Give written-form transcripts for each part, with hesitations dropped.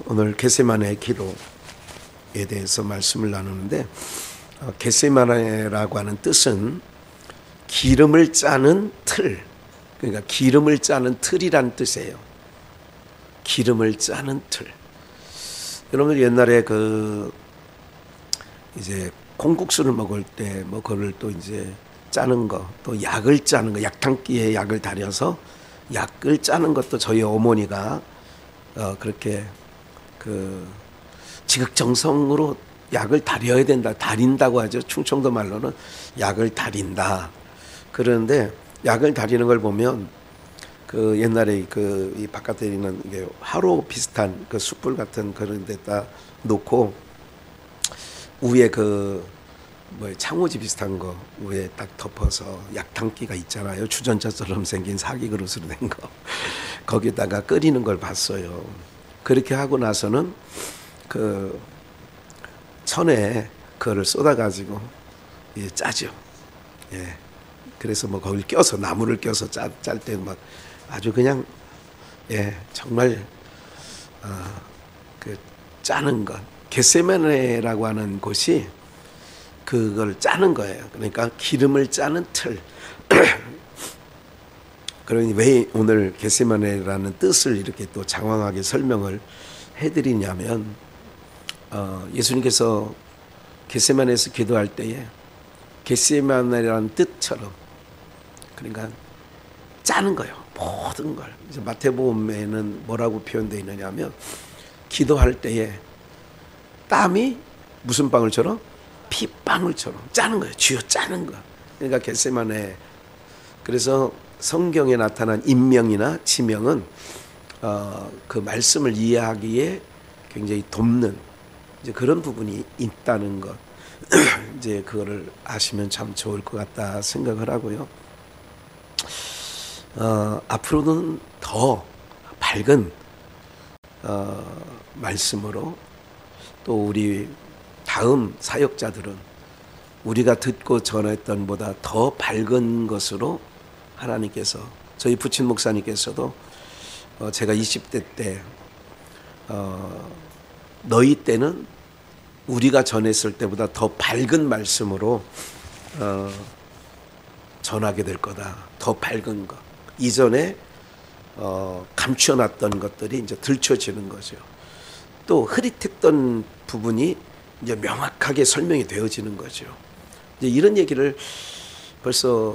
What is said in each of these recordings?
오늘 겟세마네 기도에 대해서 말씀을 나누는데, 겟세마네라고 하는 뜻은 기름을 짜는 틀, 그러니까 기름을 짜는 틀이란 뜻이에요. 기름을 짜는 틀. 여러분 옛날에 이제 콩국수를 먹을 때 뭐 그걸 또 이제 짜는 거, 또 약을 짜는 거, 약탕기에 약을 달여서 약을 짜는 것도 저희 어머니가 그렇게 지극정성으로 약을 달여야 된다, 달인다고 하죠. 충청도 말로는 약을 달인다. 그런데 약을 달이는 걸 보면 옛날에 이 바깥에 있는 이게 화로 비슷한 숯불 같은 그런 데다 놓고 위에 창호지 비슷한 거 위에 딱 덮어서 약탕기가 있잖아요. 주전자처럼 생긴 사기 그릇으로 된 거. 거기다가 끓이는 걸 봤어요. 그렇게 하고 나서는 천에 그거를 쏟아가지고 짜죠. 예. 그래서 뭐 거길 껴서 나무를 껴서 짤 때 막 아주 그냥 정말 짜는 것. 겟세마네라고 하는 곳이 그걸 짜는 거예요. 그러니까 기름을 짜는 틀. 그러니 왜 오늘 겟세마네라는 뜻을 이렇게 또 장황하게 설명을 해드리냐면, 예수님께서 겟세마네에서 기도할 때에 겟세마네라는 뜻처럼, 그러니까 짜는 거예요. 모든 걸. 이제 마태복음에는 뭐라고 표현되어 있느냐면, 기도할 때에 땀이 무슨 방울처럼? 피방울처럼 짜는 거예요. 쥐어 짜는 거. 그러니까 겟세마네. 그래서 성경에 나타난 인명이나 지명은 그 말씀을 이해하기에 굉장히 돕는 이제 그런 부분이 있다는 것. 이제 그거를 아시면 참 좋을 것 같다 생각을 하고요. 앞으로는 더 밝은 말씀으로, 또 우리 다음 사역자들은 우리가 듣고 전했던 보다 더 밝은 것으로 하나님께서, 저희 부친 목사님께서도 제가 20대 때 너희 때는 우리가 전했을 때보다 더 밝은 말씀으로 전하게 될 거다. 더 밝은 것. 이전에 감춰놨던 것들이 이제 들춰지는 거죠. 또 흐릿했던 부분이 이제 명확하게 설명이 되어지는 거죠. 이제 이런 얘기를 벌써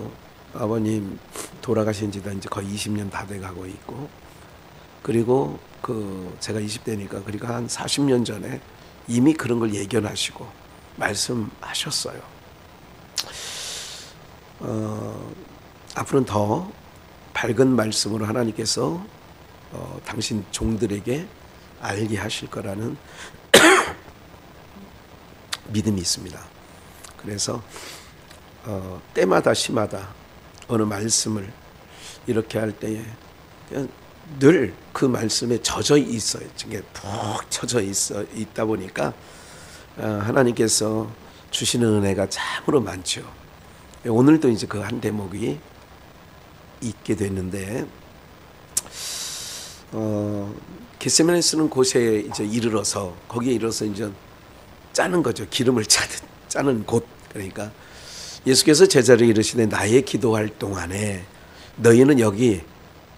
아버님 돌아가신 지도 이제 거의 20년 다 돼가고 있고, 그리고 제가 20대니까 그러니까 한 40년 전에 이미 그런 걸 예견하시고 말씀하셨어요. 앞으로는 더 밝은 말씀으로 하나님께서 당신 종들에게 알게 하실 거라는 믿음이 있습니다. 그래서 때마다 시마다 어느 말씀을 이렇게 할 때에 그냥 늘 그 말씀에 젖어 있어요. 이게 푹 젖어 있다 보니까 하나님께서 주시는 은혜가 참으로 많죠. 오늘도 이제 그 한 대목이 있게 됐는데, 겟세마네 쓰는 곳에 이제 이르러서, 거기에 이르러서 이제 짜는 거죠. 기름을 짜는 곳. 그러니까 예수께서 제자를 이르시되 나의 기도할 동안에 너희는 여기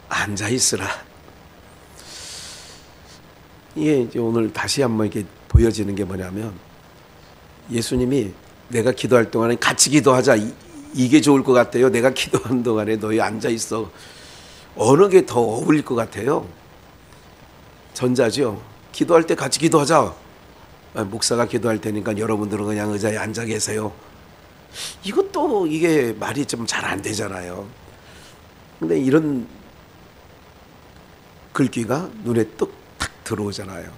앉아 있으라. 이게 이제 오늘 다시 한번 이렇게 보여지는 게 뭐냐면, 예수님이 내가 기도할 동안에 같이 기도하자. 이게 좋을 것 같아요. 내가 기도하는 동안에 너희 앉아 있어. 어느 게 더 어울릴 것 같아요? 전자죠. 기도할 때 같이 기도하자. 목사가 기도할 테니까 여러분들은 그냥 의자에 앉아 계세요. 이것도 이게 말이 좀 잘 안 되잖아요. 근데 이런 글귀가 눈에 뚝딱 들어오잖아요.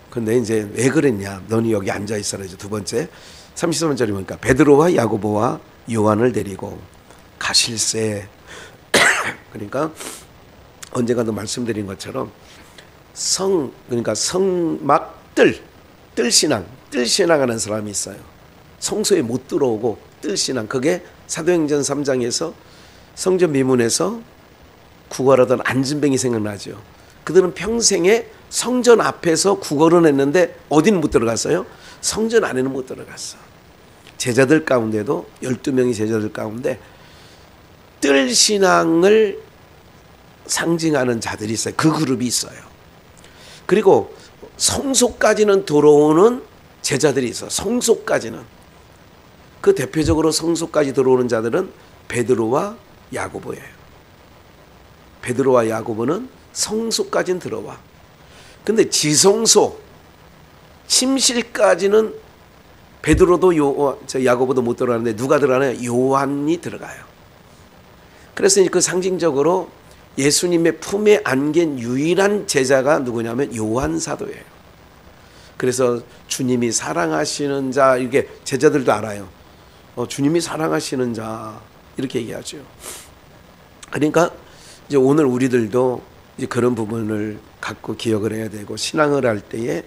근데 이제 왜 그랬냐? 너는 여기 앉아 있어라. 이제 두 번째 33절이 보니까 베드로와 야고보와 요한을 데리고 가실새. 그러니까 언젠가도 말씀드린 것처럼 그러니까 뜰신앙하는 사람이 있어요. 성소에 못 들어오고 뜰신앙. 그게 사도행전 3장에서 성전 미문에서 구걸하던 안진뱅이 생각나죠. 그들은 평생에 성전 앞에서 구걸은 했는데 어디는 못 들어갔어요? 성전 안에는 못 들어갔어. 제자들 가운데도 12명의 제자들 가운데 뜰 신앙을 상징하는 자들이 있어요. 그 그룹이 있어요. 그리고 성소까지는 들어오는 제자들이 있어. 성소까지는. 그 대표적으로 성소까지 들어오는 자들은 베드로와 야고보예요. 베드로와 야고보는 성소까지는 들어와. 근데 지성소, 침실까지는 베드로도 야고보도 못 들어가는데 누가 들어가나요? 요한이 들어가요. 그래서 그 상징적으로 예수님의 품에 안긴 유일한 제자가 누구냐면 요한 사도예요. 그래서 주님이 사랑하시는 자, 이게 제자들도 알아요. 주님이 사랑하시는 자, 이렇게 얘기하죠. 그러니까 이제 오늘 우리들도 이제 그런 부분을 갖고 기억을 해야 되고, 신앙을 할 때에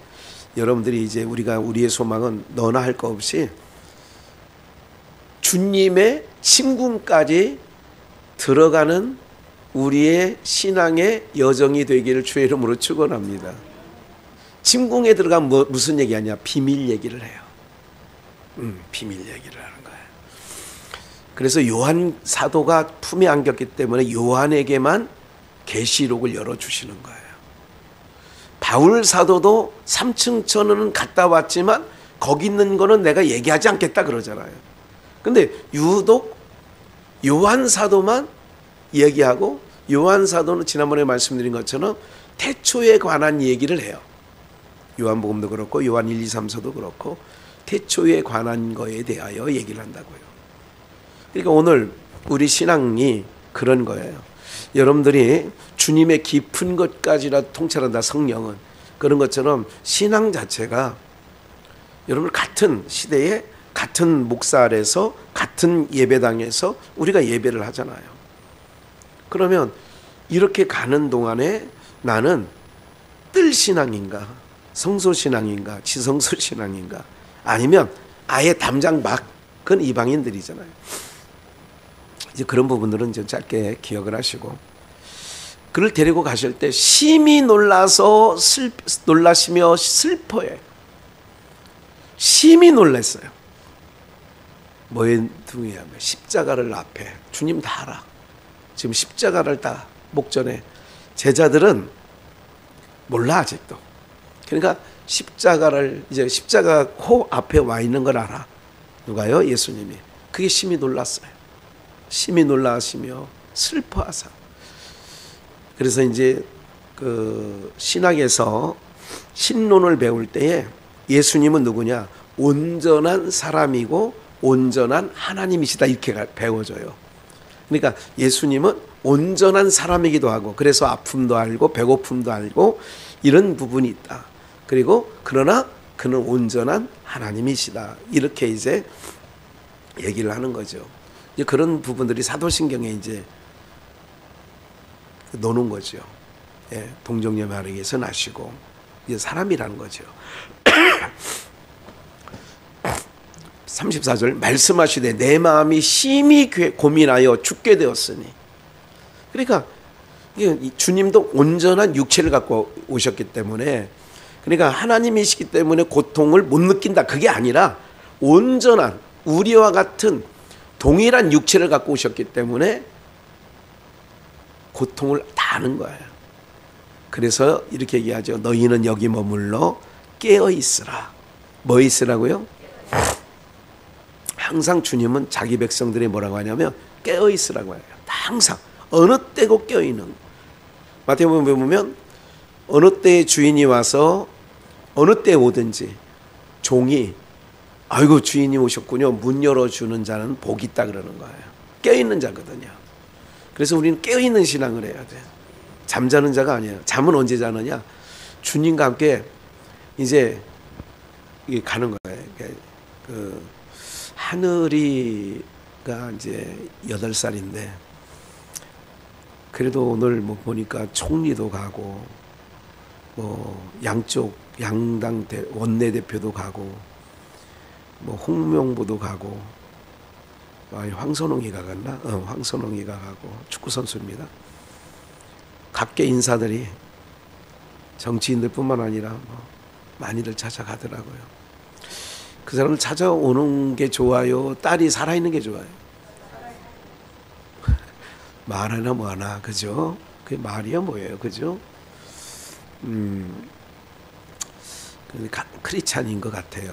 여러분들이 이제 우리의 소망은 너나 할 거 없이 주님의 침궁까지 들어가는 우리의 신앙의 여정이 되기를 주의 이름으로 축원합니다. 침궁에 들어가면 무슨 얘기하냐? 비밀 얘기를 해요. 비밀 얘기를 하는 거예요. 그래서 요한 사도가 품에 안겼기 때문에 요한에게만 계시록을 열어주시는 거예요. 바울 사도도 3층 천은 갔다 왔지만 거기 있는 거는 내가 얘기하지 않겠다 그러잖아요. 근데 유독 요한 사도만 얘기하고, 요한 사도는 지난번에 말씀드린 것처럼 태초에 관한 얘기를 해요. 요한복음도 그렇고 요한 1, 2, 3서도 그렇고 태초에 관한 거에 대하여 얘기를 한다고요. 그러니까 오늘 우리 신앙이 그런 거예요. 여러분들이 주님의 깊은 것까지라도 통찰한다, 성령은. 그런 것처럼 신앙 자체가 여러분 같은 시대에 같은 목사 아래서 같은 예배당에서 우리가 예배를 하잖아요. 그러면 이렇게 가는 동안에 나는 뜰 신앙인가, 성소 신앙인가, 지성소 신앙인가, 아니면 아예 담장 밖은 이방인들이잖아요. 이제 그런 부분들은 좀 짧게 기억을 하시고, 그를 데리고 가실 때 심히 놀라시며 슬퍼해. 심히 놀랐어요. 뭐에 등이냐면 십자가를 앞에, 주님 다 알아. 지금 십자가를 다 목전에, 제자들은 몰라 아직도. 그러니까 십자가를, 이제 십자가 코 앞에 와 있는 걸 알아. 누가요? 예수님이. 그게 심히 놀랐어요. 심히 놀라시며 슬퍼하사. 그래서 이제 그 신학에서 신론을 배울 때에 예수님은 누구냐? 온전한 사람이고 온전한 하나님이시다, 이렇게 배워져요. 그러니까 예수님은 온전한 사람이기도 하고, 그래서 아픔도 알고 배고픔도 알고 이런 부분이 있다. 그리고 그러나 그는 온전한 하나님이시다, 이렇게 이제 얘기를 하는 거죠. 이제 그런 부분들이 사도신경에 이제 노는 거죠. 예, 동정녀 마리아에서 나시고 이제 사람이라는 거죠. 34절 말씀하시되 내 마음이 심히 고민하여 죽게 되었으니. 그러니까 주님도 온전한 육체를 갖고 오셨기 때문에, 그러니까 하나님이시기 때문에 고통을 못 느낀다, 그게 아니라 온전한 우리와 같은 동일한 육체를 갖고 오셨기 때문에 고통을 다 아는 거예요. 그래서 이렇게 얘기하죠. 너희는 여기 머물러 깨어 있으라. 뭐 있으라고요? 항상 주님은 자기 백성들이 뭐라고 하냐면 깨어 있으라고 해요. 항상 어느 때고 깨어 있는. 마태복음 보면 어느 때에 주인이 와서 어느 때에 오든지 종이 아이고 주인이 오셨군요, 문 열어주는 자는 복이 있다 그러는 거예요. 깨어 있는 자거든요. 그래서 우리는 깨어 있는 신앙을 해야 돼. 잠자는 자가 아니에요. 잠은 언제 자느냐? 주님과 함께 이제 가는 거예요. 그 하늘이가 이제 8살인데 그래도 오늘 뭐 보니까 총리도 가고 뭐 양쪽 양당 원내대표도 가고 뭐 홍명보도 가고, 황선홍이가 갔나? 황선홍이가 가고, 축구 선수입니다. 각계 인사들이 정치인들뿐만 아니라 뭐 많이들 찾아가더라고요. 그 사람을 찾아오는 게 좋아요? 딸이 살아있는 게 좋아요? 말하나 뭐하나, 그죠? 그게 말이야 뭐예요, 그죠? 크리스찬인 것 같아요.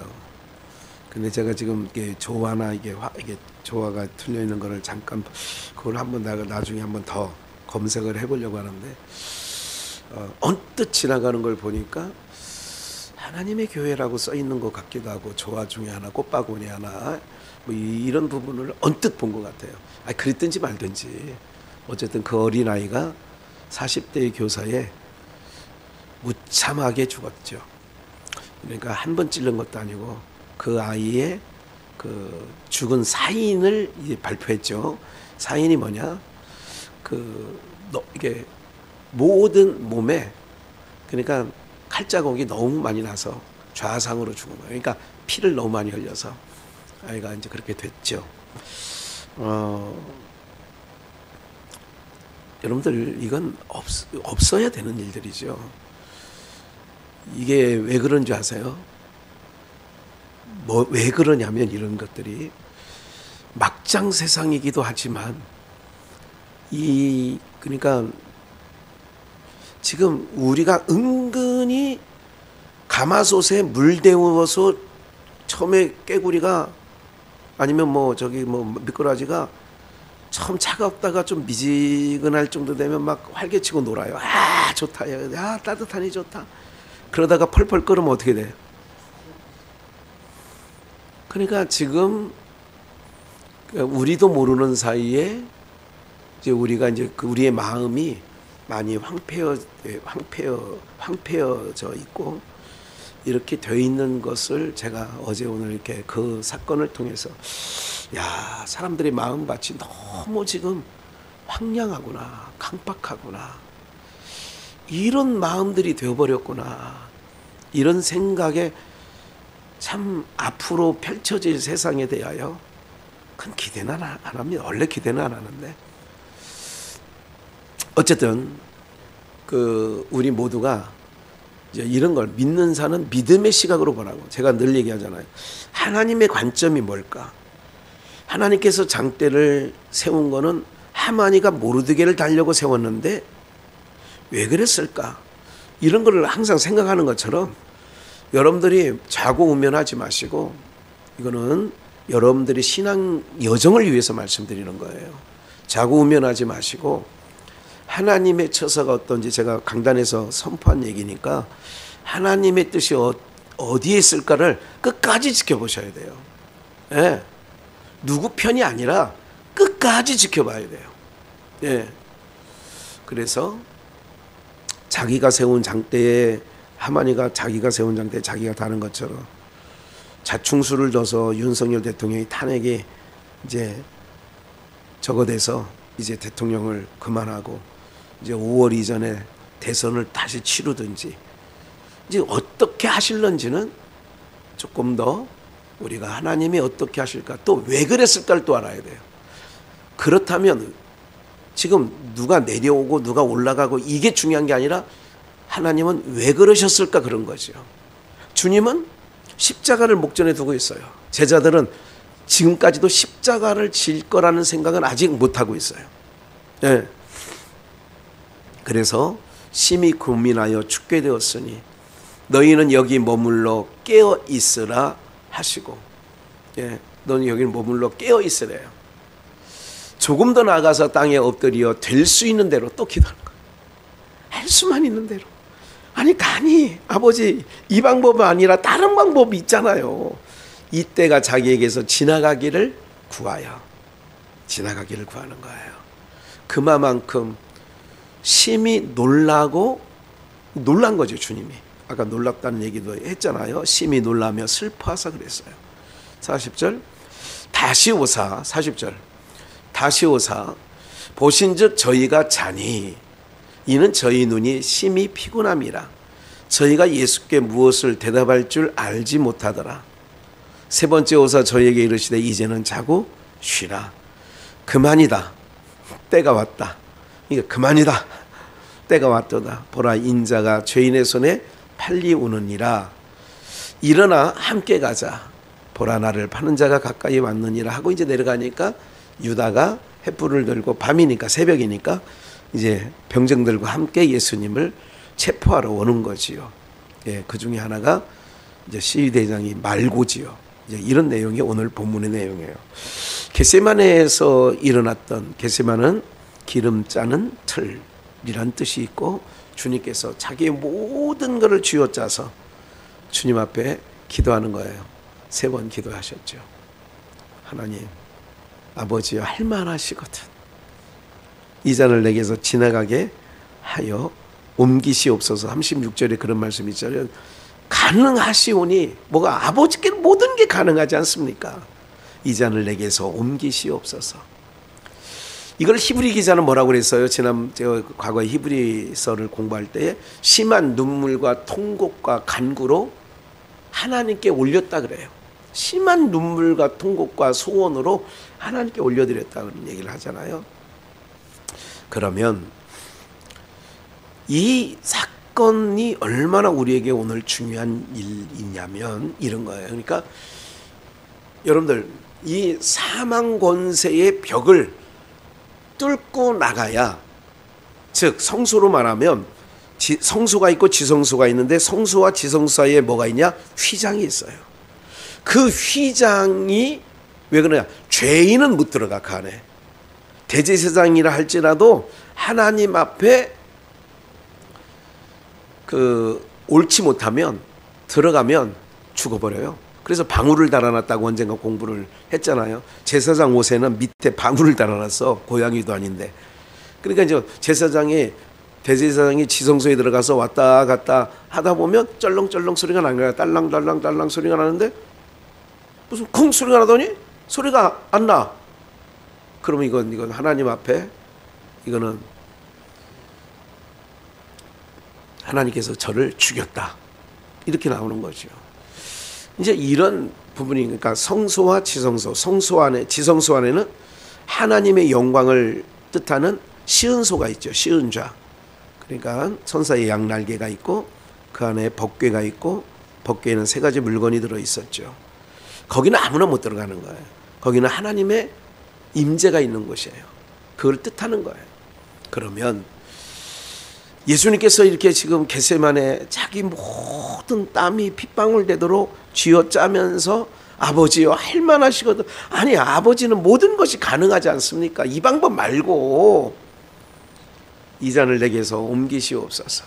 근데 제가 지금 이게 조화나 이게 조화가 틀려 있는 거를 잠깐 그걸 한번 나중에 한번 더 검색을 해보려고 하는데 언뜻 지나가는 걸 보니까 하나님의 교회라고 써 있는 것 같기도 하고 조화 중에 하나, 꽃바구니 하나 뭐 이런 부분을 언뜻 본 것 같아요. 그랬든지 말든지 어쨌든 그 어린아이가 40대의 교사에 무참하게 죽었죠. 그러니까 한 번 찔른 것도 아니고 그 아이의 그 죽은 사인을 발표했죠. 사인이 뭐냐? 이게 모든 몸에 그러니까 칼자국이 너무 많이 나서 좌상으로 죽은 거예요. 그러니까 피를 너무 많이 흘려서 아이가 이제 그렇게 됐죠. 여러분들 이건 없어야 되는 일들이죠. 이게 왜 그런 줄 아세요? 왜 그러냐면 이런 것들이 막장 세상이기도 하지만 그러니까 지금 우리가 은근히 가마솥에 물 데워서 처음에 깨구리가 아니면 뭐 미꾸라지가 처음 차갑다가 좀 미지근할 정도 되면 막 활개치고 놀아요. 아 좋다, 야 따뜻하니 좋다. 그러다가 펄펄 끓으면 어떻게 돼요? 그러니까 지금 우리도 모르는 사이에 이제 우리가 이제 우리의 마음이 많이 황폐어져 있고 이렇게 돼 있는 것을 제가 어제 오늘 이렇게 그 사건을 통해서 야 사람들의 마음밭이 너무 지금 황량하구나, 강박하구나, 이런 마음들이 되어버렸구나, 이런 생각에 참 앞으로 펼쳐질 세상에 대하여 큰 기대는 안 합니다. 원래 기대는 안 하는데 어쨌든 우리 모두가 이제 이런 걸 믿는 사는 믿음의 시각으로 보라고 제가 늘 얘기하잖아요. 하나님의 관점이 뭘까? 하나님께서 장대를 세운 거는 하만이가 모르드게를 달려고 세웠는데 왜 그랬을까? 이런 거를 항상 생각하는 것처럼 여러분들이 좌고우면하지 마시고 이거는 여러분들이 신앙 여정을 위해서 말씀드리는 거예요. 좌고우면하지 마시고 하나님의 처사가 어떤지 제가 강단에서 선포한 얘기니까 하나님의 뜻이 어디에 있을까를 끝까지 지켜보셔야 돼요. 예. 누구 편이 아니라 끝까지 지켜봐야 돼요. 예. 그래서 자기가 세운 장대에 하만이가 자기가 세운 장대에 자기가 다는 것처럼 자충수를 둬서 윤석열 대통령이 탄핵이 이제 적어돼서 이제 대통령을 그만하고 이제 5월 이전에 대선을 다시 치르든지 이제 어떻게 하실런지는 조금 더 우리가 하나님이 어떻게 하실까 또 왜 그랬을까를 또 알아야 돼요. 그렇다면 지금 누가 내려오고 누가 올라가고 이게 중요한 게 아니라 하나님은 왜 그러셨을까 그런 거죠. 주님은 십자가를 목전에 두고 있어요. 제자들은 지금까지도 십자가를 질 거라는 생각은 아직 못하고 있어요. 네. 그래서 심히 고민하여 죽게 되었으니 너희는 여기 머물러 깨어 있으라 하시고, 예, 너는 여기 머물러 깨어 있으래요. 조금 더 나아가서 땅에 엎드려 될 수 있는 대로 또 기도하는 거예요. 할 수만 있는 대로. 아니 간이 아버지 이 방법은 아니라 다른 방법이 있잖아요. 이때가 자기에게서 지나가기를 구하여 지나가기를 구하는 거예요. 그만큼 심히 놀란 거죠. 주님이 아까 놀랍다는 얘기도 했잖아요. 심히 놀라며 슬퍼하사 그랬어요. 40절 다시 오사 40절 다시 오사 보신즉 저희가 자니 이는 저희 눈이 심히 피곤함이라 저희가 예수께 무엇을 대답할 줄 알지 못하더라. 세 번째 오사 저희에게 이르시되 이제는 자고 쉬라. 그만이다. 때가 왔다. 이게 그만이다. 때가 왔도다. 보라 인자가 죄인의 손에 팔리우느니라. 일어나 함께 가자. 보라 나를 파는 자가 가까이 왔느니라 하고 이제 내려가니까 유다가 횃불을 들고 밤이니까 새벽이니까 이제 병정들과 함께 예수님을 체포하러 오는 거지요. 예, 그 중에 하나가 이제 시위대장이 말고지요. 이제 이런 내용이 오늘 본문의 내용이에요. 겟세마네에서 일어났던, 겟세마는 기름 짜는 틀이란 뜻이 있고, 주님께서 자기의 모든 것을 쥐어짜서 주님 앞에 기도하는 거예요. 3번 기도하셨죠. 하나님 아버지여 할만하시거든 이 잔을 내게서 지나가게 하여 옮기시옵소서. 36절에 그런 말씀이 있잖아요. 가능하시오니, 뭐가 아버지께 모든 게 가능하지 않습니까? 이 잔을 내게서 옮기시옵소서. 이걸 히브리 기자는 뭐라고 그랬어요? 제가 과거에 히브리서를 공부할 때에 심한 눈물과 통곡과 간구로 하나님께 올렸다 그래요. 심한 눈물과 통곡과 소원으로 하나님께 올려드렸다는 얘기를 하잖아요. 그러면 이 사건이 얼마나 우리에게 오늘 중요한 일이냐면 이런 거예요. 그러니까 여러분들, 이 사망 권세의 벽을 뚫고 나가야, 즉 성소로 말하면 성소가 있고 지성소가 있는데, 성소와 지성소 사이에 뭐가 있냐? 휘장이 있어요. 그 휘장이 왜 그러냐? 죄인은 못 들어가. 그 안에 대제사장이라 할지라도 하나님 앞에 옳지 못하면 들어가면 죽어버려요. 그래서 방울을 달아놨다고 언젠가 공부를 했잖아요. 제사장 옷에는 밑에 방울을 달아놨어. 고양이도 아닌데. 그러니까 이제 대제사장이 지성소에 들어가서 왔다 갔다 하다 보면 쩔렁쩔렁 소리가 나는 거야. 딸랑딸랑 소리가 나는데 무슨 쿵 소리가 나더니 소리가 안 나. 그러면 이건 하나님 앞에, 이거는 하나님께서 저를 죽였다, 이렇게 나오는 거죠. 이제 이런 부분이, 그러니까 성소와 지성소, 지성소 안에는 하나님의 영광을 뜻하는 시은소가 있죠. 시은좌. 그러니까 천사의 양날개가 있고 그 안에 법궤가 있고, 법궤에는 3가지 물건이 들어 있었죠. 거기는 아무나 못 들어가는 거예요. 거기는 하나님의 임재가 있는 곳이에요. 그걸 뜻하는 거예요. 그러면 예수님께서 이렇게 지금 겟세마네 자기 모든 땀이 핏방울 되도록 쥐어짜면서 아버지여 할만하시거든. 아니, 아버지는 모든 것이 가능하지 않습니까? 이 방법 말고 이 잔을 내게서 옮기시옵소서.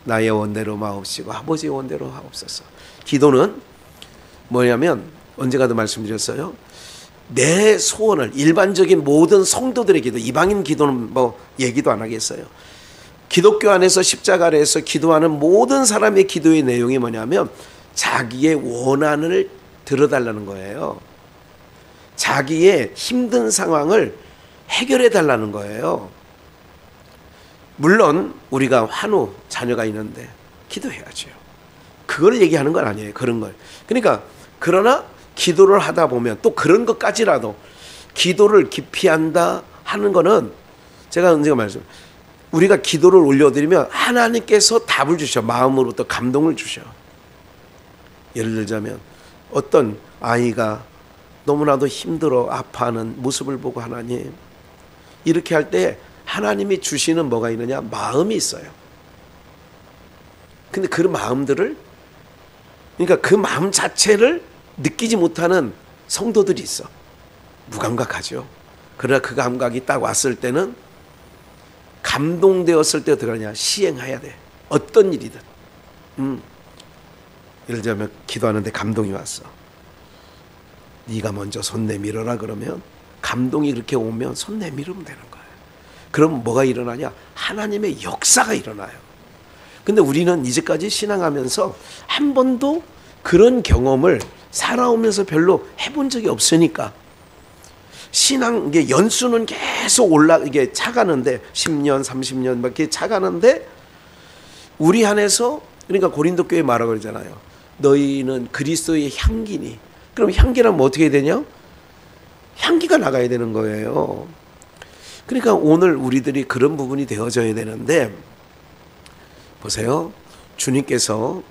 나의 원대로 마옵시고 아버지의 원대로 하옵소서. 기도는 뭐냐면, 언제가도 말씀드렸어요. 내 소원을, 일반적인 모든 성도들의 기도, 이방인 기도는 뭐 얘기도 안 하겠어요. 기독교 안에서 십자가 아래에서 기도하는 모든 사람의 기도의 내용이 뭐냐면 자기의 원한을 들어달라는 거예요. 자기의 힘든 상황을 해결해 달라는 거예요. 물론 우리가 환우 자녀가 있는데 기도해야죠. 그걸 얘기하는 건 아니에요. 그런 걸. 그러니까 그러나 기도를 하다 보면 또 그런 것까지라도 기도를 기피한다 하는 거는, 제가 언젠가 말씀, 우리가 기도를 올려드리면 하나님께서 답을 주셔. 마음으로부터 감동을 주셔. 예를 들자면 어떤 아이가 너무나도 힘들어 아파하는 모습을 보고 하나님, 이렇게 할 때 하나님이 주시는 뭐가 있느냐? 마음이 있어요. 근데 그 마음들을, 그러니까 그 마음 자체를 느끼지 못하는 성도들이 있어. 무감각하죠. 그러나 그 감각이 딱 왔을 때는, 감동되었을 때 어떻게 하냐? 시행해야 돼. 어떤 일이든. 예를 들면 기도하는데 감동이 왔어. 네가 먼저 손 내밀어라 그러면, 감동이 그렇게 오면 손 내밀으면 되는 거예요. 그럼 뭐가 일어나냐? 하나님의 역사가 일어나요. 근데 우리는 이제까지 신앙하면서 한 번도 그런 경험을 살아오면서 별로 해본 적이 없으니까, 신앙, 이게 연수는 계속 이게 차가는데 10년, 30년 막 이렇게 차가는데, 우리 안에서, 그러니까 고린도 교회 말하고 그러잖아요. 너희는 그리스도의 향기니. 그럼 향기라면 어떻게 되냐? 향기가 나가야 되는 거예요. 그러니까 오늘 우리들이 그런 부분이 되어져야 되는데, 보세요. 주님께서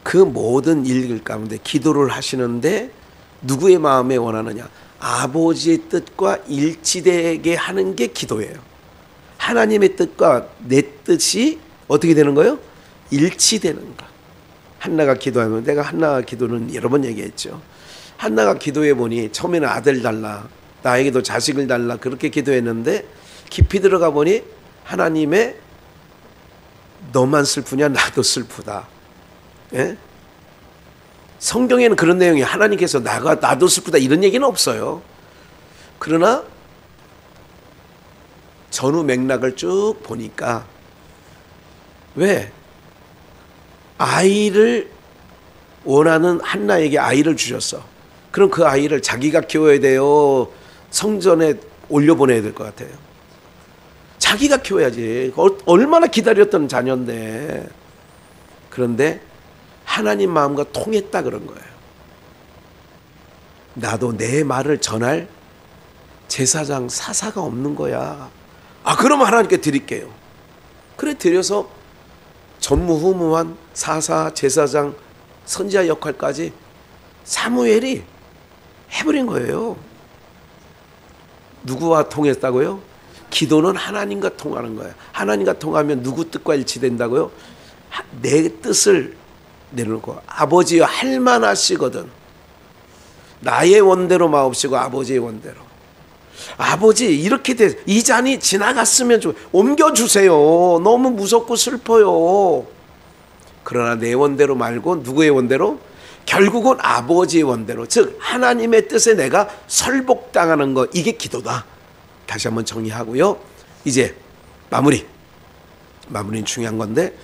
그 모든 일 가운데 기도를 하시는데 누구의 마음에 원하느냐? 아버지의 뜻과 일치되게 하는 게 기도예요. 하나님의 뜻과 내 뜻이 어떻게 되는 거예요? 일치되는 거. 한나가 기도하면, 내가 한나가 기도는 여러 번 얘기했죠. 한나가 기도해 보니 처음에는 아들 달라, 나에게도 자식을 달라, 그렇게 기도했는데 깊이 들어가 보니 하나님의 너만 슬프냐, 나도 슬프다. 예? 성경에는 그런 내용이, 하나님께서 나도 슬프다 이런 얘기는 없어요. 그러나 전후 맥락을 쭉 보니까, 왜 아이를 원하는 한나에게 아이를 주셨어. 그럼 그 아이를 자기가 키워야 돼요, 성전에 올려보내야 될 것 같아요? 자기가 키워야지. 얼마나 기다렸던 자녀인데. 그런데 하나님 마음과 통했다 그런 거예요. 나도 내 말을 전할 제사장 사사가 없는 거야. 아, 그럼 하나님께 드릴게요. 그래 드려서 전무후무한 사사, 제사장, 선지자 역할까지 사무엘이 해버린 거예요. 누구와 통했다고요? 기도는 하나님과 통하는 거예요. 하나님과 통하면 누구 뜻과 일치된다고요? 내 뜻을 내놓고, 아버지여 할 만하시거든. 나의 원대로 마옵시고 아버지의 원대로. 아버지 이렇게 이 잔이 지나갔으면 좀 옮겨주세요. 너무 무섭고 슬퍼요. 그러나 내 원대로 말고 누구의 원대로? 결국은 아버지의 원대로, 즉 하나님의 뜻에 내가 설복당하는 것, 이게 기도다. 다시 한번 정리하고요. 이제 마무리는 중요한 건데,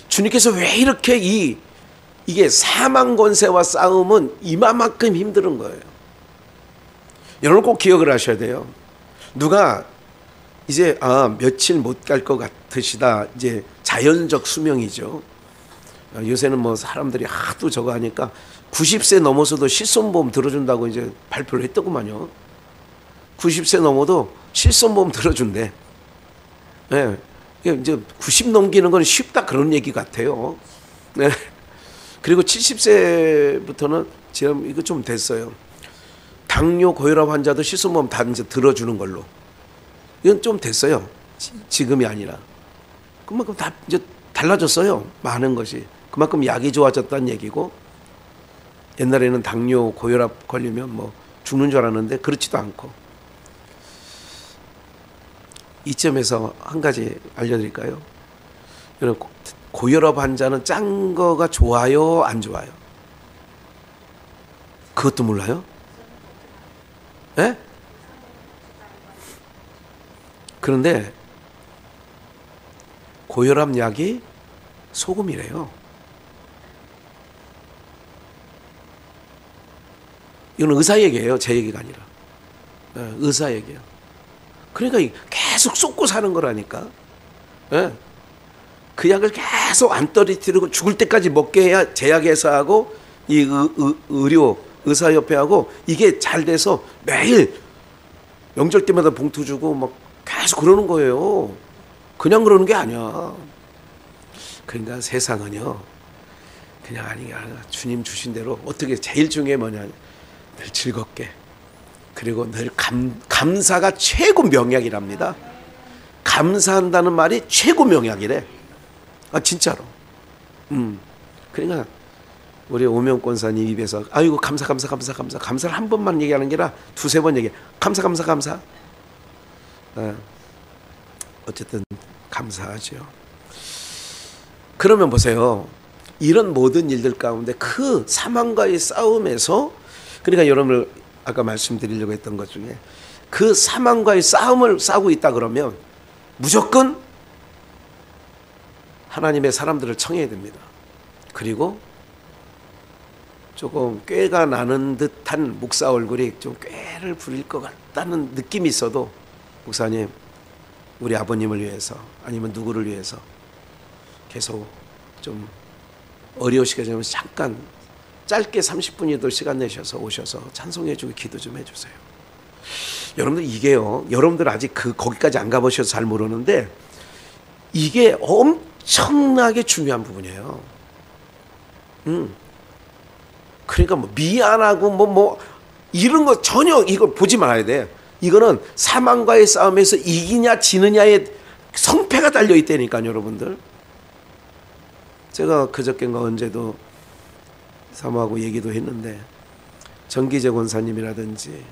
주님께서 왜 이렇게 이게 사망 권세와 싸움은 이만큼 힘든 거예요. 여러분 꼭 기억을 하셔야 돼요. 누가 이제 며칠 못 갈 것 같으시다, 이제 자연적 수명이죠. 요새는 뭐 사람들이 하도 저거 하니까 90세 넘어서도 실손보험 들어준다고 이제 발표를 했더구만요. 90세 넘어도 실손보험 들어준대. 네. 이제 90 넘기는 건 쉽다 그런 얘기 같아요. 네. 그리고 70세부터는 지금 이거 좀 됐어요. 당뇨 고혈압 환자도 실손보험 다 이제 들어주는 걸로. 이건 좀 됐어요. 지금이 아니라. 그만큼 다 이제 달라졌어요. 많은 것이. 그만큼 약이 좋아졌다는 얘기고, 옛날에는 당뇨 고혈압 걸리면 뭐 죽는 줄 알았는데 그렇지도 않고. 이점에서 한 가지 알려드릴까요? 여러분, 고혈압 환자는 짠 거가 좋아요, 안 좋아요? 그것도 몰라요? 예? 그런데 고혈압 약이 소금이래요. 이건 의사 얘기예요, 제 얘기가 아니라. 의사 얘기예요. 그러니까 계속 쏟고 사는 거라니까. 예? 그 약을 계속 안 떨어뜨리고 죽을 때까지 먹게 해야 제약회사하고 이 의사협회하고 이게 잘 돼서 매일 명절 때마다 봉투 주고 막 계속 그러는 거예요. 그냥 그러는 게 아니야. 그러니까 세상은요, 그냥 아니야. 주님 주신 대로 어떻게, 제일 중요한 뭐냐, 늘 즐겁게, 그리고 늘 감사가 최고 명약이랍니다. 감사한다는 말이 최고 명약이래. 진짜로. 그러니까 우리 오명권사님 입에서 아이고 감사를 한 번만 얘기하는 게 아니라 두세 번 얘기해. 감사. 어쨌든 감사하죠. 그러면 보세요. 이런 모든 일들 가운데 그 사망과의 싸움에서, 그러니까 여러분들 아까 말씀드리려고 했던 것 중에 그 사망과의 싸움을 싸우고 있다 그러면 무조건 하나님의 사람들을 청해야 됩니다. 그리고 조금 꾀가 나는 듯한 목사 얼굴이 좀 꾀를 부릴 것 같다는 느낌이 있어도, 목사님 우리 아버님을 위해서 아니면 누구를 위해서 계속 좀 어려우시게 되면 잠깐 짧게 30분이라도 시간 내셔서 오셔서 찬송해 주고 기도 좀 해주세요. 여러분들 이게요, 여러분들 아직 거기까지 안 가보셔서 잘 모르는데 이게 엄청나게 중요한 부분이에요. 그러니까 뭐 미안하고 뭐 이런 거 전혀 이거 보지 말아야 돼. 이거는 사망과의 싸움에서 이기냐 지느냐의 성패가 달려 있다니까요, 여러분들. 제가 그저께인가 언제도 사모하고 얘기도 했는데 정기재 권사님이라든지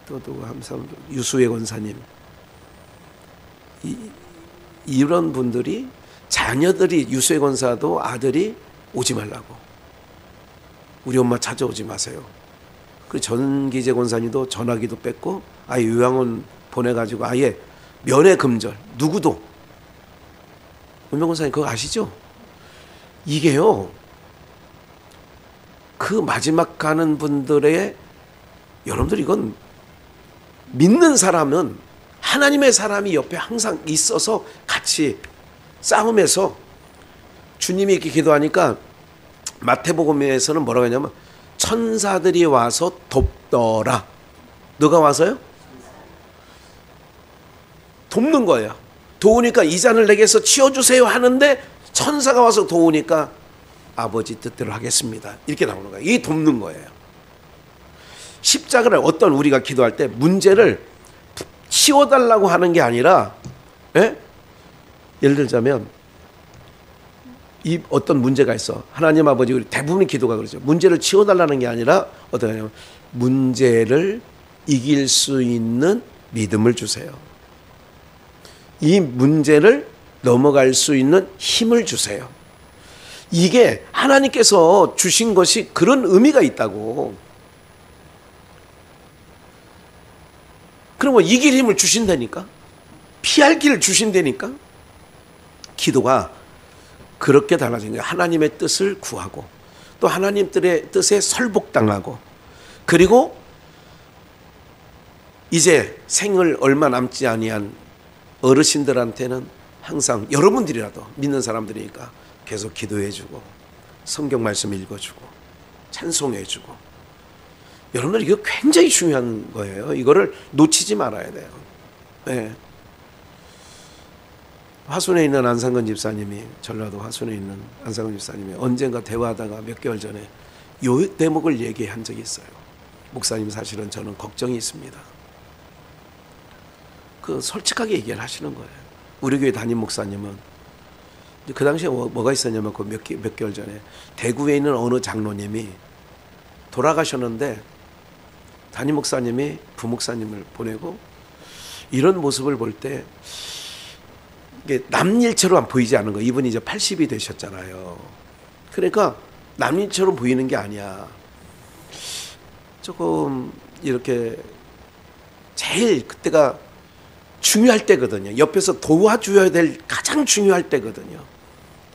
또 누구 함삼 유수의 권사님, 이런 분들이 자녀들이, 유수의 권사도 아들이 오지 말라고, 우리 엄마 찾아오지 마세요. 그 전기재 권사님도 전화기도 뺐고 아예 요양원 보내가지고 아예 면회 금절, 누구도. 은명 권사님 그거 아시죠? 이게요, 그 마지막 가는 분들의, 여러분들 이건 믿는 사람은 하나님의 사람이 옆에 항상 있어서 같이 싸움에서, 주님이 이렇게 기도하니까 마태복음에서는 뭐라고 하냐면 천사들이 와서 돕더라. 누가 와서요? 돕는 거예요. 도우니까 이 잔을 내게서 치워주세요 하는데 천사가 와서 도우니까 아버지 뜻대로 하겠습니다, 이렇게 나오는 거예요. 이게 돕는 거예요. 십자가를 어떤 우리가 기도할 때 문제를 치워달라고 하는 게 아니라, 예를 들자면 이 어떤 문제가 있어. 하나님 아버지, 우리 대부분의 기도가 그러죠. 문제를 치워달라는 게 아니라 어떻게 하냐면 문제를 이길 수 있는 믿음을 주세요. 이 문제를 넘어갈 수 있는 힘을 주세요. 이게 하나님께서 주신 것이 그런 의미가 있다고. 그러면 이길 힘을 주신다니까? 피할 길을 주신다니까? 기도가 그렇게 달라진 거예요. 하나님의 뜻을 구하고 또 하나님들의 뜻에 설복당하고, 그리고 이제 생을 얼마 남지 아니한 어르신들한테는 항상, 여러분들이라도 믿는 사람들이니까 계속 기도해주고 성경 말씀 읽어주고 찬송해주고. 여러분들 이거 굉장히 중요한 거예요. 이거를 놓치지 말아야 돼요. 네. 화순에 있는 안상근 집사님이, 전라도 화순에 있는 안상근 집사님이 언젠가 대화하다가 몇 개월 전에 요 대목을 얘기한 적이 있어요. 목사님, 사실은 저는 걱정이 있습니다. 그 솔직하게 얘기를 하시는 거예요. 우리 교회 담임 목사님은 그 당시에 뭐가 있었냐면 그 몇 개월 전에 대구에 있는 어느 장로님이 돌아가셨는데 담임 목사님이 부목사님을 보내고, 이런 모습을 볼 때 이게 남 일처럼 보이지 않는 거예요. 이분이 이제 80이 되셨잖아요. 그러니까 남 일처럼 보이는 게 아니야. 조금 이렇게 제일 그때가 중요할 때거든요. 옆에서 도와줘야 될 가장 중요할 때거든요.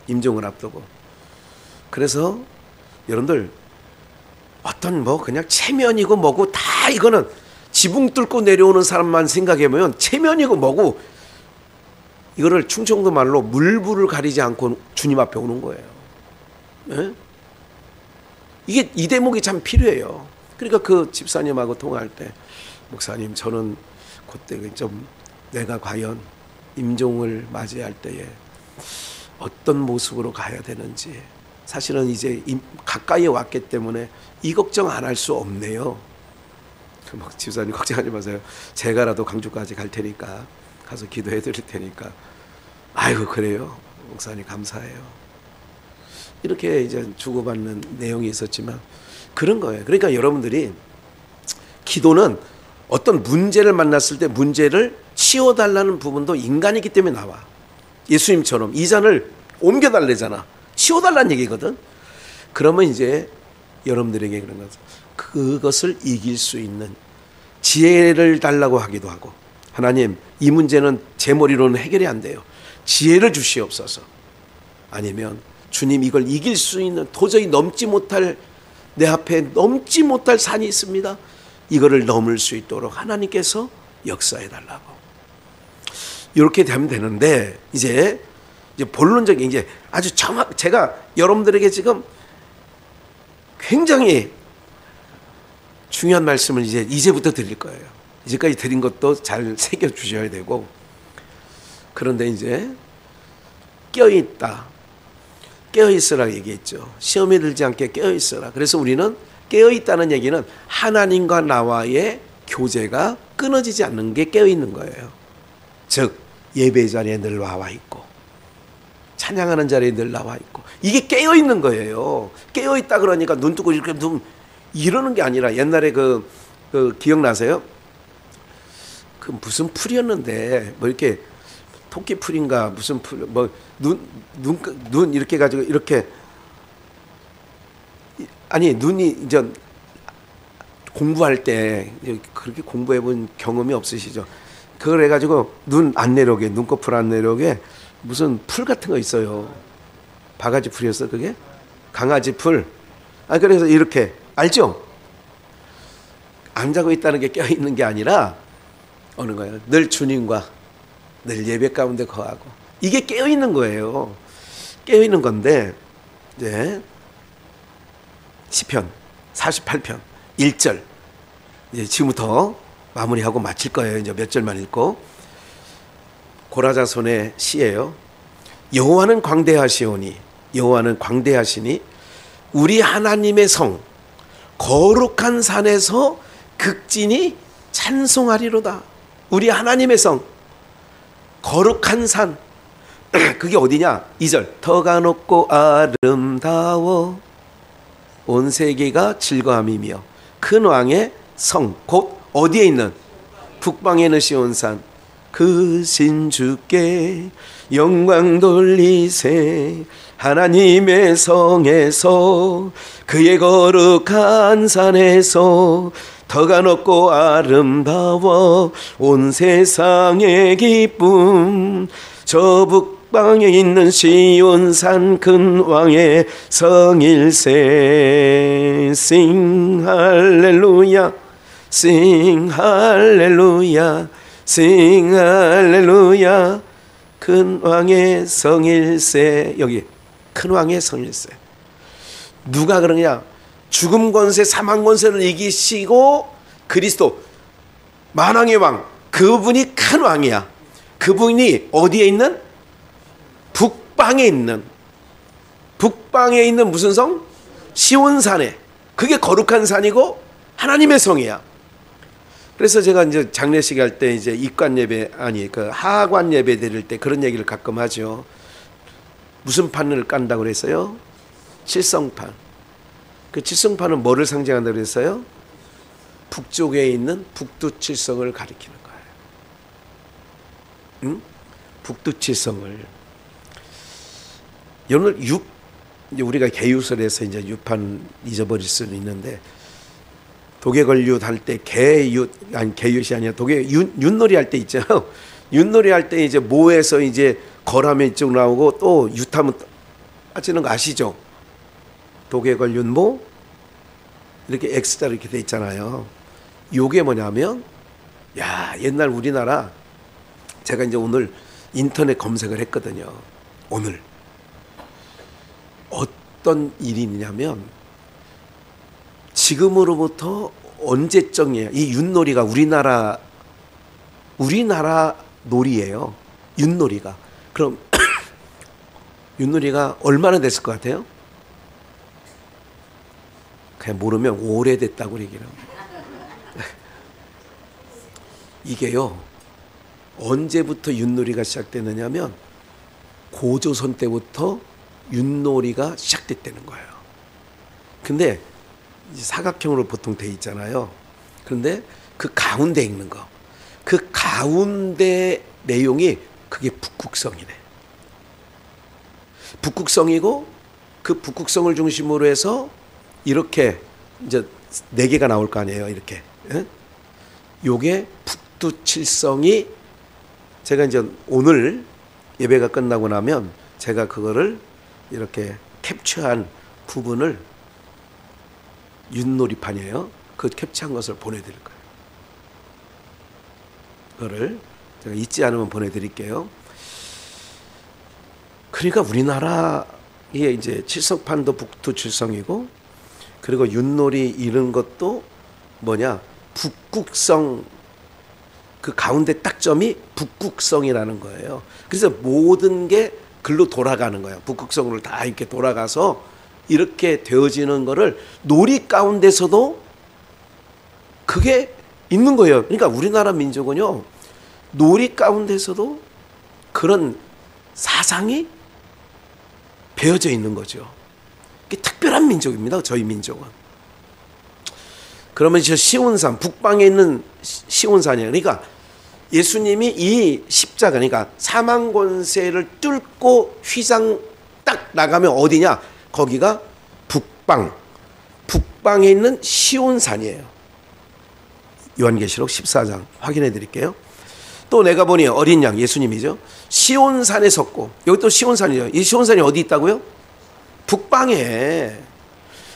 임종을 앞두고. 그래서 여러분들 어떤 뭐 그냥 체면이고 뭐고 다 이거는 지붕 뚫고 내려오는 사람만 생각해보면 체면이고 뭐고, 이거를 충청도 말로 물불을 가리지 않고 주님 앞에 오는 거예요. 네? 이게 이 대목이 참 필요해요. 그러니까 그 집사님하고 통화할 때, 목사님, 저는 그때 좀 내가 과연 임종을 맞이할 때에 어떤 모습으로 가야 되는지, 사실은 이제 가까이에 왔기 때문에 이 걱정 안 할 수 없네요. 막 집사님 걱정하지 마세요. 제가라도 강주까지 갈 테니까 가서 기도해 드릴 테니까. 아이고 그래요, 목사님 감사해요. 이렇게 이제 주고받는 내용이 있었지만 그런 거예요. 그러니까 여러분들이 기도는 어떤 문제를 만났을 때 문제를 치워달라는 부분도 인간이기 때문에 나와. 예수님처럼 이 잔을 옮겨달래잖아. 치워달라는 얘기거든. 그러면 이제 여러분들에게 그런 것, 그것을 이길 수 있는 지혜를 달라고 하기도 하고, 하나님 이 문제는 제 머리로는 해결이 안 돼요, 지혜를 주시옵소서. 아니면 주님 이걸 이길 수 있는, 도저히 넘지 못할, 내 앞에 넘지 못할 산이 있습니다. 이거를 넘을 수 있도록 하나님께서 역사해 달라고. 이렇게 되면 되는데, 이제 본론적인, 이제 아주 제가 여러분들에게 지금 굉장히 중요한 말씀을 이제부터 드릴 거예요. 이제까지 드린 것도 잘 새겨 주셔야 되고. 그런데 이제 깨어있다, 깨어있으라 얘기했죠. 시험에 들지 않게 깨어있으라. 그래서 우리는 깨어있다는 얘기는 하나님과 나와의 교제가 끊어지지 않는 게 깨어있는 거예요. 즉 예배 자리에 늘 나와 있고 찬양하는 자리에 늘 나와 있고, 이게 깨어있는 거예요. 깨어있다 그러니까 눈 뜨고 이렇게 이러는 게 아니라, 옛날에 그 기억나세요? 그 무슨 풀이었는데 뭐 이렇게 토끼 풀인가 무슨 풀, 뭐 눈 이렇게 가지고 이렇게, 아니 눈이 이제 공부할 때 그렇게 공부해 본 경험이 없으시죠? 그걸 해가지고 눈 안 내려오게, 눈꺼풀 안 내려오게 무슨 풀 같은 거 있어요. 바가지 풀이었어 그게? 강아지 풀. 아 그래서 이렇게, 알죠? 안 자고 있다는 게 껴있는 게 아니라 어느 거예요. 늘 주님과 늘 예배 가운데 거하고, 이게 깨어있는 거예요. 깨어있는 건데, 이제 시편 48편 1절, 이제 지금부터 마무리하고 마칠 거예요. 이제 몇 절만 읽고. 고라자손의 시예요. 여호와는 광대하시오니, 여호와는 광대하시니 우리 하나님의 성 거룩한 산에서 극진히 찬송하리로다. 우리 하나님의 성 거룩한 산, 그게 어디냐? 2절, 터가 높고 아름다워 온 세계가 즐거함이며 큰 왕의 성, 곧 어디에 있는? 북방에 있는 시온산, 그 신주께 영광 돌리세. 하나님의 성에서, 그의 거룩한 산에서 터가 높고 아름다워 온 세상의 기쁨. 저 북방에 있는 시온산 큰 왕의 성일세. Sing 할렐루야, Sing 할렐루야, Sing 할렐루야. 큰 왕의 성일세. 여기 큰 왕의 성일세. 누가 그러냐? 죽음 권세, 사망 권세를 이기시고 그리스도 만왕의 왕, 그분이 큰 왕이야. 그분이 어디에 있는? 북방에 있는, 북방에 있는 무슨 성? 시온산에. 그게 거룩한 산이고 하나님의 성이야. 그래서 제가 이제 장례식 할 때 이제 입관 예배, 아니 그 하관 예배 드릴 때 그런 얘기를 가끔 하죠. 무슨 판을 깐다고 그랬어요? 칠성판. 그 칠성판은 뭐를 상징한다고 그랬어요? 북쪽에 있는 북두칠성을 가리키는 거예요. 응? 북두칠성을. 오늘 이제 우리가 개유설에서 이제 유판 잊어버릴 수는 있는데, 도개걸윷 할 때 개윷이 아니라 윷놀이 할 때 있잖아요. 윷놀이 할 때 이제 모에서 이제 걸하면 이쪽 나오고 또 윷하면 빠지는 거 아시죠? 도개걸윷모 이렇게 X자 이렇게 돼 있잖아요. 요게 뭐냐면, 야, 옛날 우리나라, 제가 이제 오늘 인터넷 검색을 했거든요. 오늘 어떤 일이 있냐면, 지금으로부터 언제적이에요. 이 윷놀이가 우리나라 놀이예요. 윷놀이가. 그럼 윷놀이가 얼마나 됐을 것 같아요? 그냥 모르면 오래됐다고 얘기를 합니다. 이게요, 언제부터 윷놀이가 시작됐느냐면 고조선 때부터 윷놀이가 시작됐다는 거예요. 근데 사각형으로 보통 돼 있잖아요. 그런데 그 가운데 있는 거, 그 가운데 내용이 그게 북극성이네. 북극성이고, 그 북극성을 중심으로 해서 이렇게 이제 4개가 나올 거 아니에요. 이렇게. 예? 요게 북두칠성이, 제가 이제 오늘 예배가 끝나고 나면 제가 그거를 이렇게 캡처한 부분을, 윷놀이판이에요. 그 캡처한 것을 보내드릴 거예요. 그거를 제가 잊지 않으면 보내드릴게요. 그러니까 우리나라에 이제 칠성판도 북두칠성이고, 그리고 윷놀이 이런 것도 뭐냐, 북극성 그 가운데 딱점이 북극성이라는 거예요. 그래서 모든 게 글로 돌아가는 거예요. 북극성으로 다 이렇게 돌아가서 이렇게 되어지는 거를 놀이 가운데서도 그게 있는 거예요. 그러니까 우리나라 민족은요, 놀이 가운데서도 그런 사상이 배어져 있는 거죠. 이게 특별한 민족입니다. 저희 민족은. 그러면 저 시온산, 북방에 있는 시온산이에요. 그러니까 예수님이 이 십자가, 그러니까 사망 권세를 뚫고 휘장 딱 나가면 어디냐? 거기가 북방에 있는 시온산이에요. 요한계시록 14장 확인해 드릴게요. 또 내가 보니 어린 양, 예수님이죠. 시온산에 섰고, 여기 또 시온산이죠. 이 시온산이 어디 있다고요? 북방에.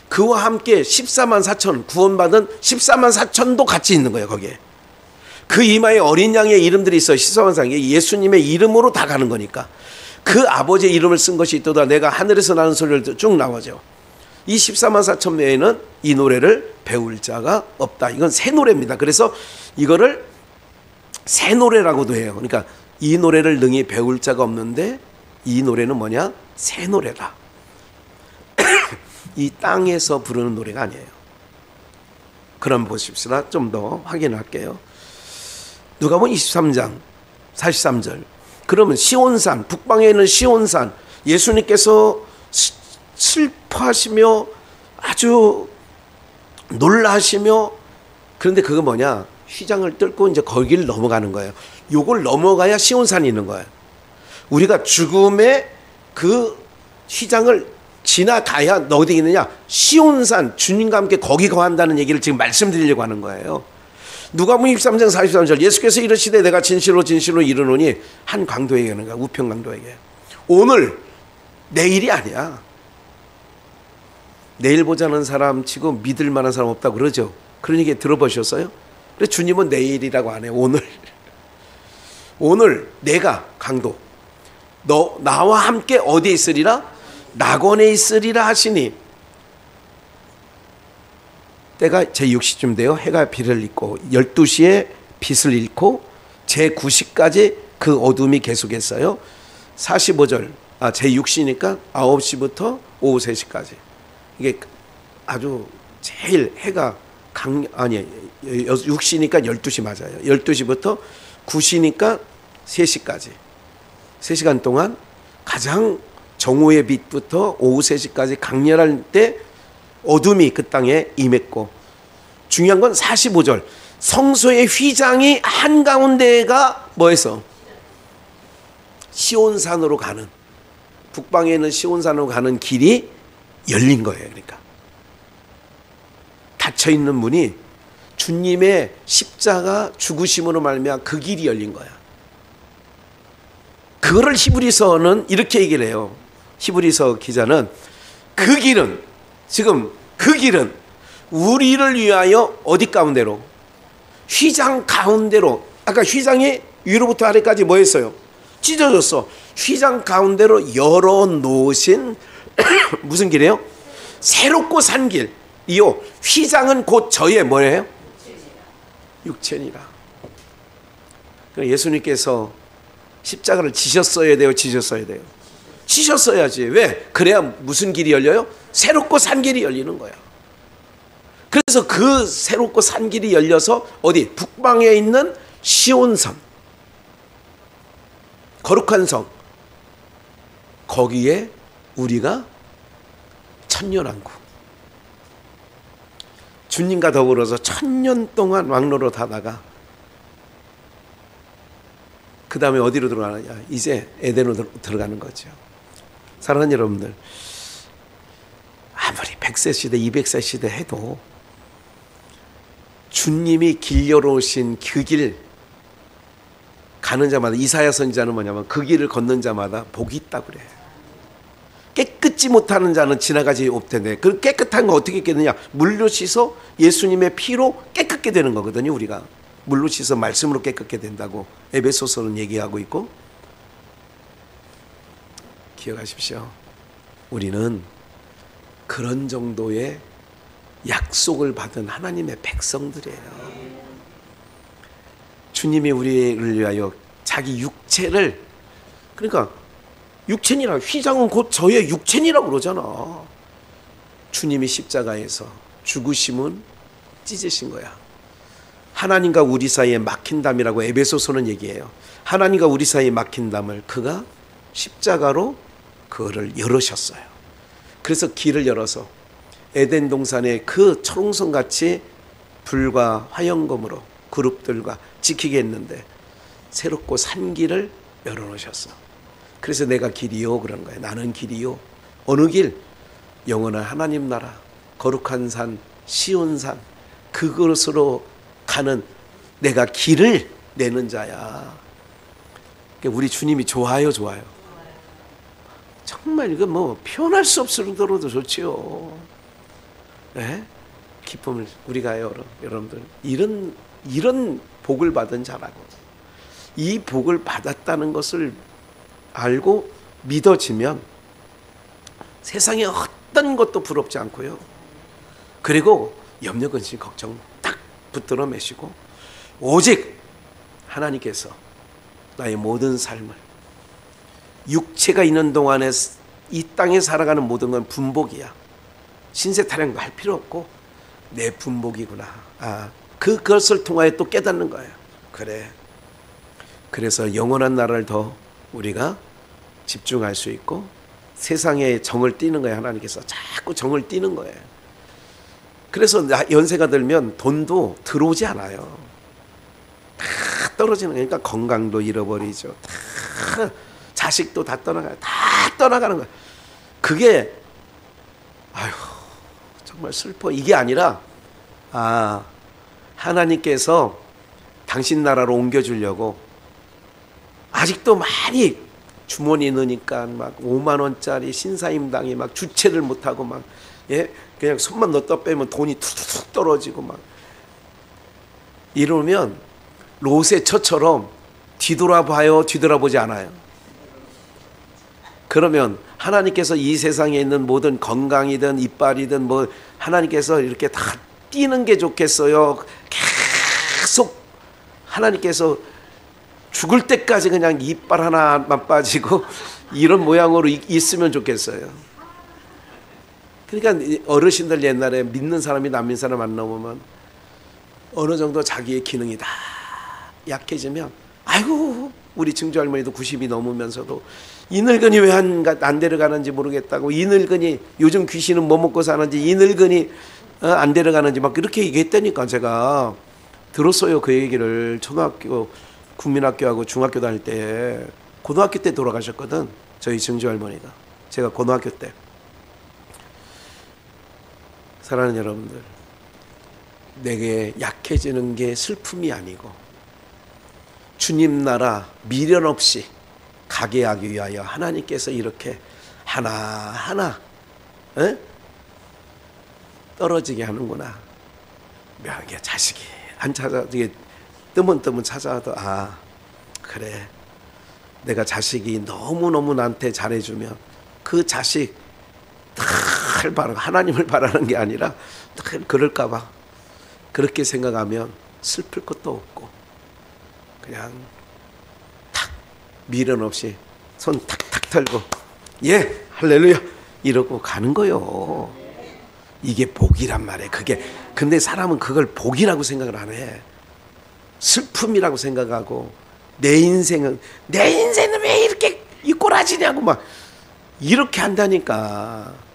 그와 함께 14만 4천 구원받은 14만 4천도 같이 있는 거예요. 거기에 그 이마에 어린 양의 이름들이 있어요. 14만 4천. 예수님의 이름으로 다 가는 거니까 그 아버지의 이름을 쓴 것이 있도다 내가 하늘에서 나는 소리를 쭉 나오죠. 이 14만 4천 외에는 이 노래를 배울 자가 없다. 이건 새 노래입니다. 그래서 이거를 새 노래라고도 해요. 그러니까 이 노래를 능히 배울 자가 없는데 이 노래는 뭐냐? 새 노래다. 이 땅에서 부르는 노래가 아니에요. 그럼 보십시다. 좀 더 확인할게요. 누가복음 23장 43절. 그러면 시온산, 북방에 있는 시온산, 예수님께서 슬퍼하시며 아주 놀라시며, 그런데 그거 뭐냐? 휘장을 뚫고 이제 거기를 넘어가는 거예요. 요걸 넘어가야 시온산이 있는 거예요. 우리가 죽음의 그 휘장을 지나가야 어디 있느냐? 시온산, 주님과 함께 거기 거한다는 얘기를 지금 말씀드리려고 하는 거예요. 누가복음 23장 43절. 예수께서 이르시되 내가 진실로 진실로 이르노니 한 강도에게 하는 거야. 우편 강도에게. 오늘 내일이 아니야. 내일 보자는 사람 치고 믿을 만한 사람 없다고 그러죠. 그런 얘기 들어보셨어요? 그래서 주님은 내일이라고 안 해요. 오늘 내가 강도, 너 나와 함께 어디에 있으리라? 낙원에 있으리라 하시니, 때가 제6시쯤 돼요. 해가 비를 잃고 12시에 빛을 잃고 제9시까지 그 어둠이 계속했어요. 45절, 제6시니까 9시부터 오후 3시까지. 이게 아주 제일 해가 6시니까 12시 맞아요. 12시부터 9시니까 3시까지. 3시간 동안 가장 정오의 빛부터 오후 3시까지 강렬할 때 어둠이 그 땅에 임했고, 중요한 건 45절. 성소의 휘장이 한가운데가 뭐였어? 시온산으로 가는, 북방에 있는 시온산으로 가는 길이 열린 거예요. 그러니까 닫혀있는 문이 주님의 십자가 죽으심으로 말미암아 그 길이 열린 거야. 그거를 히브리서는 이렇게 얘기를 해요. 히브리서 기자는 그 길은, 지금 그 길은 우리를 위하여 어디 가운데로? 휘장 가운데로. 아까 휘장이 위로부터 아래까지 뭐 했어요? 찢어졌어. 휘장 가운데로 열어놓으신 무슨 길이에요? 새롭고 산 길. 이요, 휘장은 곧 저의 뭐예요? 육체니라. 예수님께서 십자가를 지셨어야 돼요? 지셨어야 돼요? 지셨어야지. 왜? 그래야 무슨 길이 열려요? 새롭고 산 길이 열리는 거야. 그래서 그 새롭고 산 길이 열려서 어디? 북방에 있는 시온산, 거룩한 성, 거기에 우리가 천년왕국, 주님과 더불어서 1000년 동안 왕로로 다다가 그 다음에 어디로 들어가느냐? 이제 에덴으로 들어가는 거죠. 사랑하는 여러분들, 아무리 100세 시대, 200세 시대 해도 주님이 길 열어오신 그 길 가는 자마다, 이사야 선지자는 뭐냐면 그 길을 걷는 자마다 복이 있다고 그래. 깨끗지 못하는 자는 지나가지 못하네. 그 깨끗한 거 어떻게 깨느냐? 물로 씻어 예수님의 피로 깨끗게 되는 거거든요. 우리가 물로 씻어 말씀으로 깨끗게 된다고 에베소서는 얘기하고 있고, 기억하십시오. 우리는 그런 정도의 약속을 받은 하나님의 백성들이에요. 주님이 우리를 위하여 자기 육체를, 그러니까 육체니라, 휘장은 곧 저의 육체니라고 그러잖아. 주님이 십자가에서 죽으심은 찢으신 거야. 하나님과 우리 사이에 막힌 담이라고 에베소서는 얘기해요. 하나님과 우리 사이에 막힌 담을 그가 십자가로 그거를 열으셨어요. 그래서 길을 열어서 에덴 동산에 그 초롱성같이 불과 화영검으로 그룹들과 지키게 했는데 새롭고 산 길을 열어놓으셨어. 그래서 내가 길이요 그러는 거예요. 나는 길이요. 어느 길? 영원한 하나님 나라, 거룩한 산, 시온산, 그것으로 가는 내가 길을 내는 자야. 우리 주님이 좋아요, 좋아요. 정말 이거 뭐 표현할 수 없을 정도로도 좋지요. 네? 기쁨을 우리가 여러분들 이런 복을 받은 자라고, 이 복을 받았다는 것을 알고 믿어지면 세상에 어떤 것도 부럽지 않고요. 그리고 염려 근심 걱정 딱 붙들어 매시고 오직 하나님께서 나의 모든 삶을, 육체가 있는 동안에 이 땅에 살아가는 모든 건 분복이야. 신세 타령도 할 필요 없고 내 분복이구나. 그것을 통하여 또 깨닫는 거예요. 그래. 그래서 영원한 나라를 더 우리가 집중할 수 있고 세상에 정을 띠는 거예요. 하나님께서 자꾸 정을 띠는 거예요. 그래서 연세가 들면 돈도 들어오지 않아요. 다 떨어지는 거예요. 그러니까 건강도 잃어버리죠. 다 자식도 다 떠나가요. 다 떠나가는 거예요. 그게 아휴 정말 슬퍼. 이게 아니라 하나님께서 당신 나라로 옮겨주려고 아직도 많이 주머니 넣으니까 막 5만 원짜리 신사임당이 막 주체를 못하고 막 그냥 손만 넣었다 빼면 돈이 툭툭 떨어지고 막 이러면 롯의 처처럼 뒤돌아봐요, 뒤돌아보지 않아요. 그러면 하나님께서 이 세상에 있는 모든 건강이든 이빨이든 뭐 하나님께서 이렇게 다 띄는 게 좋겠어요? 계속 하나님께서 죽을 때까지 그냥 이빨 하나만 빠지고 이런 모양으로 있으면 좋겠어요. 그러니까 어르신들 옛날에 믿는 사람이 안 믿는 사람 만나보면 어느 정도 자기의 기능이 다 약해지면 아이고 우리 증조 할머니도 90이 넘으면서도 이 늙은이 왜 안 데려가는지 모르겠다고, 이 늙은이 요즘 귀신은 뭐 먹고 사는지, 이 늙은이 안 데려가는지 막 그렇게 얘기했다니까. 제가 들었어요. 그 얘기를. 초등학교 국민학교하고 중학교 다닐 때, 고등학교 때 돌아가셨거든 저희 증조 할머니가. 제가 고등학교 때. 사랑하는 여러분들, 내게 약해지는 게 슬픔이 아니고 주님 나라 미련 없이 가게 하기 위하여 하나님께서 이렇게 하나하나 떨어지게 하는구나. 묘하게 자식이 안 찾아, 이게 뜨문뜨문 찾아와도 그래, 내가 자식이 너무너무 나한테 잘해주면 그 자식 하나님을 바라는 게 아니라 그럴까 봐 그렇게 생각하면 슬플 것도 없고 그냥 탁 미련 없이 손 탁탁 털고 예 할렐루야 이러고 가는 거요. 이게 복이란 말이에요. 그게 근데 사람은 그걸 복이라고 생각을 안 해. 슬픔이라고 생각하고 내 인생은 왜 이렇게 이 꼬라지냐고 막 이렇게 한다니까.